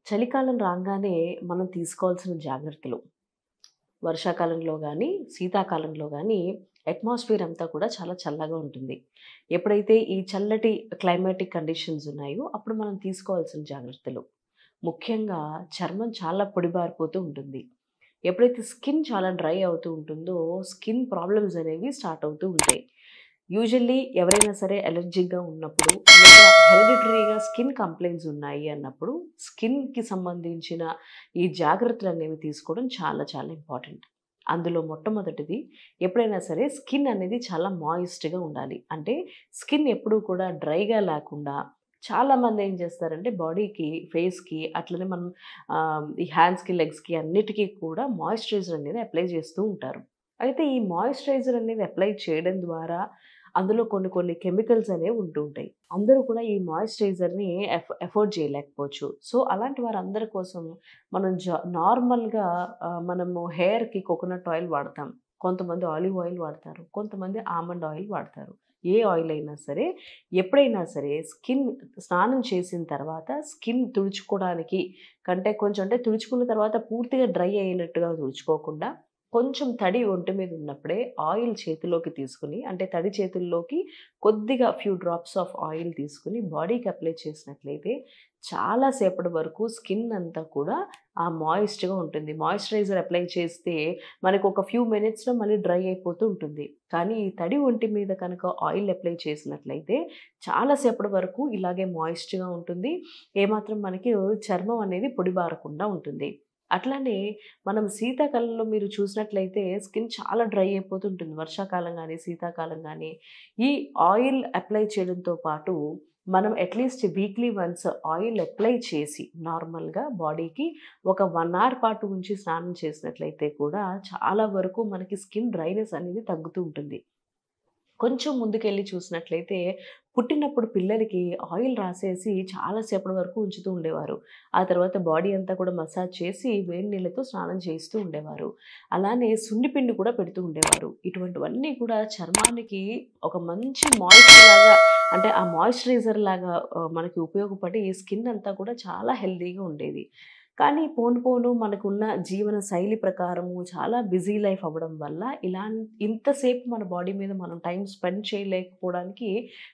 చలికాలం రాంగానే మనం తీసుకోవాల్సిన జాగ్రత్తలు. వర్షాకాలంలో గానీ, శీతాకాలంలో గానీ అట్మాస్ఫియర్ అంతా కూడా చాలా చల్లగా ఉంటుంది. ఎప్పుడైతే ఈ చల్లటి క్లైమాటిక్ కండిషన్స్ ఉన్నాయో, అప్పుడు మనం తీసుకోవాల్సిన జాగ్రత్తలు. ముఖ్యంగా చర్మం చాలా పొడిబారిపోతూ ఉంటుంది. ఎప్పుడైతే స్కిన్ చాలా డ్రై అవుతూ ఉంటుందో, స్కిన్ ప్రాబ్లమ్స్ అనేవి స్టార్ట్ అవుతూ ఉంటాయి. యూజువల్లీ ఎవరైనా సరే అలర్జిక్‌గా ఉన్నప్పుడు లేదా హెరిడిటరీగా స్కిన్ కంప్లెయింట్స్ ఉన్నాయి అన్నప్పుడు, స్కిన్‌కి సంబంధించిన ఈ జాగ్రత్తలనేవి తీసుకోవడం చాలా చాలా ఇంపార్టెంట్. అందులో మొట్టమొదటిది ఎప్పుడైనా సరే స్కిన్ అనేది చాలా మాయిస్ట్‌గా ఉండాలి. అంటే స్కిన్ ఎప్పుడూ కూడా డ్రైగా లేకుండా చాలామంది ఏం చేస్తారంటే బాడీకి, ఫేస్‌కి అట్లనే మనం ఈ హ్యాండ్స్‌కి, లెగ్స్‌కి అన్నిటికి కూడా మాయిశ్చరైజర్ అనేది అప్లై చేస్తూ ఉంటారు. అయితే ఈ మాయిశ్చరైజర్ అనేది అప్లై చేయడం ద్వారా అందులో కొన్ని కొన్ని కెమికల్స్ అనేవి ఉంటూ ఉంటాయి. అందరూ కూడా ఈ మాయిశ్చరైజర్‌ని ఎఫోర్డ్ చేయలేకపోవచ్చు. సో, అలాంటి వారందరి కోసం మనం నార్మల్‌గా మనము హెయిర్‌కి కోకోనట్ ఆయిల్ వాడతాం. కొంతమంది ఆలివ్ ఆయిల్ వాడతారు. కొంతమంది ఆల్మండ్ ఆయిల్ వాడతారు. ఏ ఆయిల్ అయినా సరే, ఎప్పుడైనా సరే స్నానం చేసిన తర్వాత స్కిన్ తుడుచుకోవడానికి కంటే కొంచెం అంటే తుడుచుకున్న తర్వాత పూర్తిగా డ్రై అయినట్టుగా తుడుచుకోకుండా కొంచెం తడి ఒంటి మీద ఉన్నప్పుడే ఆయిల్ చేతిలోకి తీసుకొని, అంటే తడి చేతుల్లోకి కొద్దిగా ఫ్యూ డ్రాప్స్ ఆఫ్ ఆయిల్ తీసుకొని బాడీకి అప్లై చేసినట్లయితే చాలా సేపటి వరకు స్కిన్ అంతా కూడా మాయిస్ట్‌గా ఉంటుంది. మాయిశ్చరైజర్ అప్లై చేస్తే మనకు ఒక ఫ్యూ మినిట్స్‌లో మళ్ళీ డ్రై అయిపోతూ ఉంటుంది. కానీ ఈ తడి ఒంటి మీద కనుక ఆయిల్ అప్లై చేసినట్లయితే చాలా సేపటి వరకు ఇలాగే మాయిస్ట్‌గా ఉంటుంది. ఏమాత్రం మనకి చర్మం అనేది పొడిబారకుండా ఉంటుంది. అట్లానే మనం శీతాకాలంలో మీరు చూసినట్లయితే స్కిన్ చాలా డ్రై అయిపోతుంటుంది. వర్షాకాలం గానీ, శీతాకాలం గానీ, ఈ ఆయిల్ అప్లై చేయడంతో పాటు మనం at least weekly once oil apply చేసి నార్మల్‌గా బాడీకి ఒక 1 అవర్ పాటు ఉంచి స్నానం చేసినట్లయితే కూడా చాలా వరకు మనకి స్కిన్ డ్రైనెస్ అనేది తగ్గుతూ ఉంటుంది. కొంచెం ముందుకెళ్ళి చూసినట్లయితే, పుట్టినప్పుడు పిల్లలకి ఆయిల్ రాసేసి చాలా సేపటి వరకు ఉంచుతూ ఉండేవారు. ఆ తర్వాత బాడీ అంతా కూడా మసాజ్ చేసి వేడి నీళ్ళతో స్నానం చేయిస్తూ ఉండేవారు. అలానే సున్నిపిండి కూడా పెడుతూ ఉండేవారు. ఇటువంటివన్నీ కూడా చర్మానికి ఒక మంచి లాగా, అంటే ఆ మాయిశ్చరైజర్ లాగా మనకి ఉపయోగపడి స్కిన్ అంతా కూడా చాలా హెల్తీగా ఉండేది. కానీ పోను పోను మనకున్న జీవన శైలి ప్రకారము చాలా బిజీ లైఫ్ అవ్వడం వల్ల ఇంతసేపు మన బాడీ మీద మనం టైమ్ స్పెండ్ చేయలేకపోవడానికి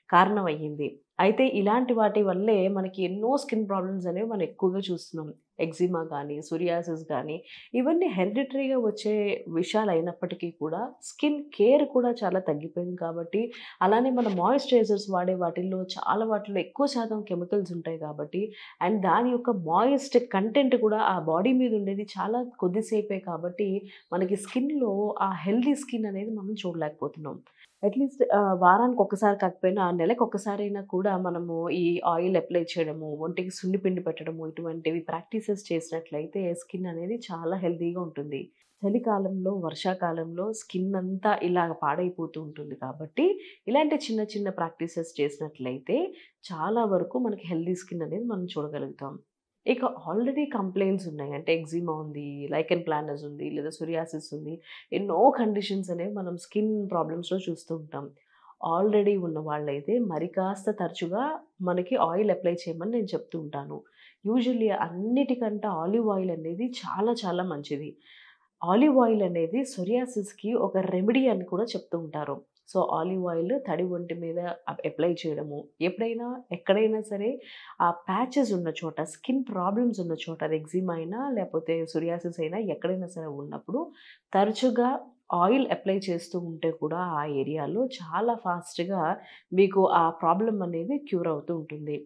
కారణమయ్యింది. అయితే ఇలాంటి వాటి వల్లే మనకి ఎన్నో స్కిన్ ప్రాబ్లమ్స్ అనేవి మనం ఎక్కువగా చూస్తున్నాం. ఎగ్జిమా గానీ, సోరియాసిస్ గానీ, ఇవన్నీ హెరిడిటరీగా వచ్చే విషయాలయినప్పటికీ కూడా స్కిన్ కేర్ కూడా చాలా తగ్గిపోయింది కాబట్టి, అలానే మన మాయిశ్చరైజర్స్ వాడే వాటిల్లో చాలా వాటిలో ఎక్కువ శాతం కెమికల్స్ ఉంటాయి కాబట్టి, అండ్ దాని యొక్క మాయిస్ట్ కంటెంట్ కూడా ఆ బాడీ మీద ఉండేది చాలా కొద్దిసేపే కాబట్టి, మనకి స్కిన్‌లో ఆ హెల్తీ స్కిన్ అనేది మనం చూడలేకపోతున్నాం. అట్‌లీస్ట్ వారానికి ఒక్కసారి కాకపోయినా నెలకొక్కసారైనా కూడా మనము ఈ ఆయిల్ అప్లై చేయడము, ఒంటికి సున్నిపిండి పెట్టడము, ఇటువంటివి ప్రాక్టీసెస్ చేసినట్లయితే స్కిన్ అనేది చాలా హెల్తీగా ఉంటుంది. చలికాలంలో, వర్షాకాలంలో స్కిన్ అంతా ఇలాగ పాడైపోతూ ఉంటుంది కాబట్టి, ఇలాంటి చిన్న చిన్న ప్రాక్టీసెస్ చేసినట్లయితే చాలా వరకు మనకి హెల్తీ స్కిన్ అనేది మనం చూడగలుగుతాం. ఇక ఆల్రెడీ కంప్లెయింట్స్ ఉన్నాయి. అంటే ఎగ్జిమా ఉంది, లైకెన్ ప్లానస్ ఉంది, లేదా సోరియాసిస్ ఉంది. ఎన్నో కండిషన్స్ అనేవి మనం స్కిన్ ప్రాబ్లమ్స్‌లో చూస్తూ ఉంటాం. ఆల్రెడీ ఉన్న వాళ్ళైతే మరి కాస్త తరచుగా మనకి ఆయిల్ అప్లై చేయమని నేను చెప్తూ ఉంటాను. యూజువల్లీ అన్నిటికంటే ఆలివ్ ఆయిల్ అనేది చాలా చాలా మంచిది. ఆలివ్ ఆయిల్ అనేది సోరియాసిస్‌కి ఒక రెమెడీ అని కూడా చెప్తూ ఉంటారు. సో, ఆలివ్ ఆయిల్ తడి ఒంటి మీద అప్లై చేయడము, ఎప్పుడైనా ఎక్కడైనా సరే ఆ ప్యాచెస్ ఉన్న చోట, స్కిన్ ప్రాబ్లమ్స్ ఉన్న చోట, అది ఎగ్జిమా అయినా లేకపోతే సోరియాసిస్ అయినా ఎక్కడైనా సరే ఉన్నప్పుడు తరచుగా ఆయిల్ అప్లై చేస్తూ ఉంటే కూడా ఆ ఏరియాలో చాలా ఫాస్ట్‌గా మీకు ఆ ప్రాబ్లమ్ అనేది క్యూర్ అవుతూ ఉంటుంది.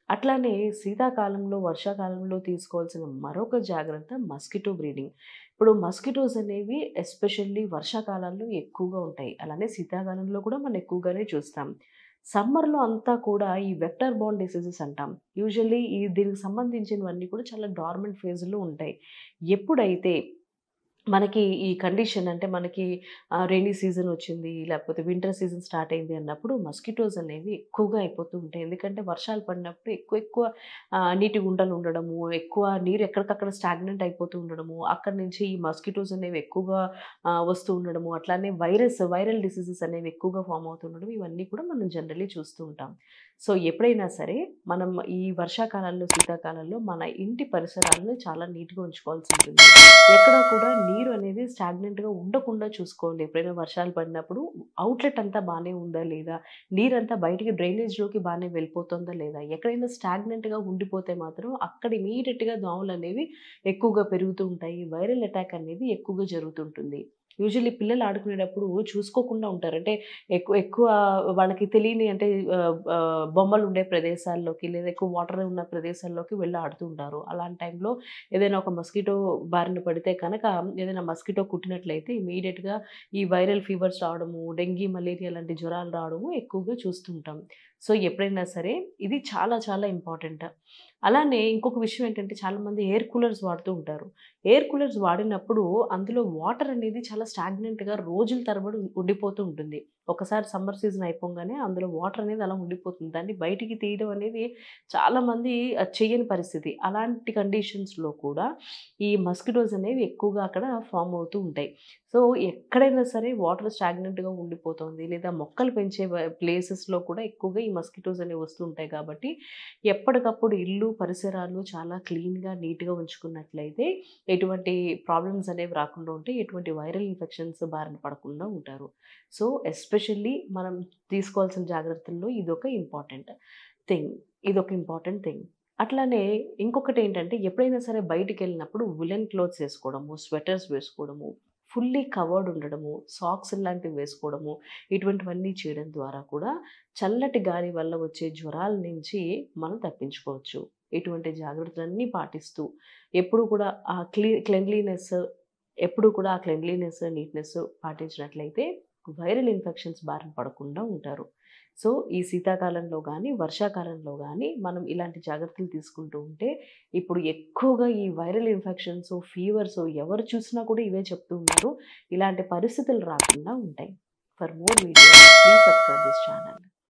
అట్లానే శీతాకాలంలో, వర్షాకాలంలో తీసుకోవాల్సిన మరొక జాగ్రత్త మస్కిటో బ్రీడింగ్. ఇప్పుడు మస్కిటోస్ అనేవి ఎస్పెషల్లీ వర్షాకాలాల్లో ఎక్కువగా ఉంటాయి. అలానే శీతాకాలంలో కూడా మనం ఎక్కువగానే చూస్తాం. సమ్మర్‌లో అంతా కూడా ఈ వెక్టర్ బోర్న్ డిసీజెస్ అంటాం. యూజువల్లీ దీనికి సంబంధించినవన్నీ కూడా చాలా డార్మెంట్ ఫేజ్‌లో ఉంటాయి. ఎప్పుడైతే మనకి ఈ కండిషన్, అంటే మనకి రెయినీ సీజన్ వచ్చింది, లేకపోతే వింటర్ సీజన్ స్టార్ట్ అయింది అన్నప్పుడు మస్కిటోస్ అనేవి ఎక్కువగా అయిపోతూ ఉంటాయి. ఎందుకంటే వర్షాలు పడినప్పుడు ఎక్కువ ఎక్కువ నీటి గుంటలు ఉండడము, ఎక్కువ నీరు ఎక్కడికక్కడ స్టాగ్నెంట్ అయిపోతూ ఉండడము, అక్కడి నుంచి ఈ మస్కిటోస్ అనేవి ఎక్కువగా వస్తూ ఉండడము, అట్లానే వైరల్ డిసీజెస్ అనేవి ఎక్కువగా ఫార్మ్ అవుతూ ఉండడం, ఇవన్నీ కూడా మనం జనరల్లీ చూస్తూ ఉంటాం. సో ఎప్పుడైనా సరే మనం ఈ వర్షాకాలాల్లో, శీతాకాలంలో మన ఇంటి పరిసరాలను చాలా నీట్‌గా ఉంచుకోవాల్సి ఉంటుంది. ఎక్కడ కూడా నీరు అనేది స్టాగ్నెంట్‌గా ఉండకుండా చూసుకోవాలి. ఎప్పుడైనా వర్షాలు పడినప్పుడు అవుట్‌లెట్ అంతా బానే ఉందా లేదా? నీరంతా బయటికి డ్రైనేజ్‌లోకి బానే వెళ్ళిపోతుందా లేదా? ఎక్కడైనా స్టాగ్నెంట్‌గా ఉండిపోతే మాత్రం అక్కడ ఇమ్మీడియేట్‌గా దోమలనేవి ఎక్కువగా పెరుగుతూ ఉంటాయి. వైరల్ అటాక్ అనేది ఎక్కువగా జరుగుతుంటుంది. యూజువల్లీ పిల్లలు ఆడుకునేటప్పుడు చూసుకోకుండా ఉంటారు. అంటే ఎక్కువ ఎక్కువ వాళ్ళకి తెలియని అంటే బొమ్మలుండే ప్రదేశాల్లోకి లేదా ఎక్కువ వాటర్ ఉన్న ప్రదేశాల్లోకి వెళ్ళి ఆడుతూ ఉంటారు. అలాంటి టైంలో ఏదైనా ఒక మస్కిటో బారిన పడితే కనుక ఏదైనా మస్కిటో కుట్టినట్లయితే ఇమ్మీడియేట్‌గా ఈ వైరల్ ఫీవర్స్ రావడము, డెంగీ, మలేరియా లాంటి జ్వరాలు రావడము ఎక్కువగా చూస్తుంటాం. సో, ఎప్పుడైనా సరే ఇది చాలా చాలా ఇంపార్టెంట్. అలానే ఇంకొక విషయం ఏంటంటే చాలామంది ఎయిర్ కూలర్స్ వాడుతూ ఉంటారు. ఎయిర్ కూలర్స్ వాడినప్పుడు అందులో వాటర్ అనేది చాలా స్టాగ్నెంట్‌గా రోజుల తరబడి ఉండిపోతూ ఉంటుంది. ఒకసారి సమ్మర్ సీజన్ అయిపోంగానే అందులో వాటర్ అనేది అలా ఉండిపోతుంది. దాన్ని బయటికి తీయడం అనేది చాలామంది చెయ్యని పరిస్థితి. అలాంటి కండిషన్స్‌లో కూడా ఈ మస్కిటోస్ అనేవి ఎక్కువగా అక్కడ ఫార్మ్ అవుతూ ఉంటాయి. సో, ఎక్కడైనా సరే వాటర్ స్టాగ్నెంట్‌గా ఉండిపోతుంది. లేదా మొక్కలు పెంచే ప్లేసెస్‌లో కూడా ఎక్కువగా ఈ మస్కిటోస్ అనేవి వస్తూ ఉంటాయి కాబట్టి, ఎప్పటికప్పుడు ఇల్లు, పరిసరాలు చాలా క్లీన్‌గా, నీట్‌గా ఉంచుకున్నట్లయితే ఎటువంటి ప్రాబ్లమ్స్ అనేవి రాకుండా ఉంటాయి. ఎటువంటి వైరల్ ఇన్ఫెక్షన్స్ బారిన పడకుండా ఉంటారు. సో, ఎస్పెషల్లీ మనం తీసుకోవాల్సిన జాగ్రత్తల్లో థింగ్. ఇదొక ఇంపార్టెంట్ థింగ్. అట్లానే ఇంకొకటేంటంటే ఎప్పుడైనా సరే బయటికెళ్ళినప్పుడు వులెన్ క్లాత్స్ ఏసుకోవడము, స్వెటర్స్ వేసుకోవడము, ఫుల్లీ కవర్డ్ ఉండడము, సాక్స్ లాంటివి వేసుకోవడము, ఇటువంటివన్నీ చేయడం ద్వారా కూడా చల్లటి గాలి వల్ల వచ్చే జ్వరాల నుంచి మనం తప్పించుకోవచ్చు. ఇటువంటి జాగ్రత్తలన్నీ పాటిస్తూ ఎప్పుడు కూడా ఆ క్లెన్లీనెస్ ఎప్పుడు కూడా ఆ క్లెన్లీనెస్, నీట్‌నెస్ పాటించినట్లయితే వైరల్ ఇన్ఫెక్షన్స్ బారిన పడకుండా ఉంటారు. సో, ఈ శీతాకాలంలో గానీ, వర్షాకాలంలో గానీ మనం ఇలాంటి జాగ్రత్తలు తీసుకుంటూ ఉంటే ఇప్పుడు ఎక్కువగా ఈ వైరల్ ఇన్ఫెక్షన్స్, ఫీవర్స్ ఎవరు చూసినా కూడా ఇవే చెప్తూ ఉన్నారు. ఇలాంటి పరిస్థితులు రాకుండా ఉంటాయి. For more videos please subscribe this channel.